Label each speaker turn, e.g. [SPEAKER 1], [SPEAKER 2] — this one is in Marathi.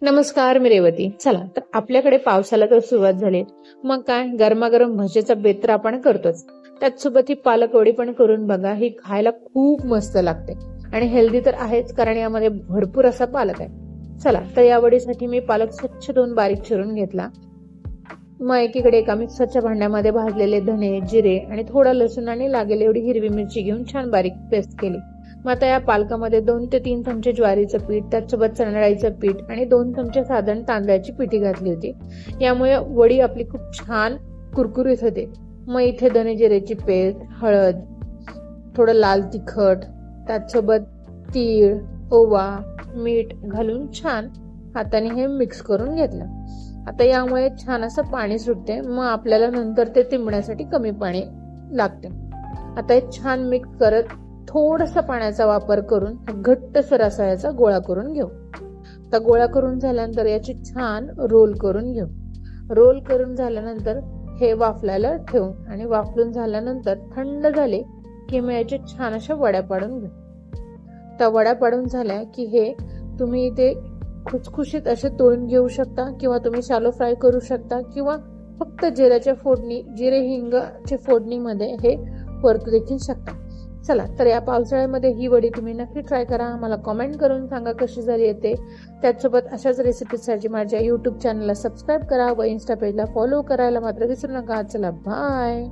[SPEAKER 1] नमस्कार, मी रेवती. चला तर आपल्याकडे पावसाला तर सुरुवात झाली. मग काय गरमागरम भजीचा बेत तर आपण करतोच. त्यात सोबत ही पालक वडी पण करून बघा. ही खायला खूप मस्त लागते आणि हेल्दी तर आहेच, कारण यामध्ये भरपूर असा पालक आहे. चला तर या वडीसाठी मी पालक स्वच्छ धुवून बारीक चिरून घेतला. मग एकीकडे एका मिक्सरच्या भांड्यामध्ये भाजलेले धने, जिरे आणि थोडा लसूण आणि लागेल एवढी हिरवी मिरची घेऊन छान बारीक पेस्ट केली. मग आता या पालकामध्ये 2 ते 3 चमचे ज्वारीचं पीठ, त्याचसोबत चणा डाळीचं पीठ आणि 2 चमचे साधारण तांदळाची पिठी घातली होती. यामुळे वडी आपली खूप छान कुरकुरीत होते. मग इथे धने जिरेची पेस्ट, हळद, थोडं लाल तिखट, त्याचसोबत तीळ, ओवा, मीठ घालून छान हाताने हे मिक्स करून घेतलं. आता यामुळे छान असं पाणी सुटते. मग आपल्याला नंतर ते तिंबण्यासाठी कमी पाणी लागते. आता हे छान मिक्स करत थोडासा पाण्याचा वापर करून घट्टसर असा याचा गोळा करून घेऊ. आता गोळा करून झाल्यानंतर याची छान रोल करून घेऊ. रोल करून झाल्यानंतर हे वाफलायला ठेवू आणि वाफलून झाल्यानंतर थंड झाले की मग याच्या छान अशा वड्या पाडून घेऊ. त्या वड्या पाडून झाल्या की हे तुम्ही इथे खुसखुशीत असे तळून घेऊ शकता, किंवा तुम्ही शॅलो फ्राय करू शकता, किंवा फक्त जिरे हिंगाच्या फोडणीमध्ये हे परतू देखील शकता. चला तर या पावसाळ्यामध्ये ही वडी तुम्ही नक्की ट्राय करा. मला कमेंट करून सांगा कशी झाली ते. त्याचसोबत अशाच रेसिपीसाठी माझ्या YouTube चॅनलला सबस्क्राईब करा व इन्स्टा पेजला फॉलो करायला मात्र विसरू नका. चला बाय.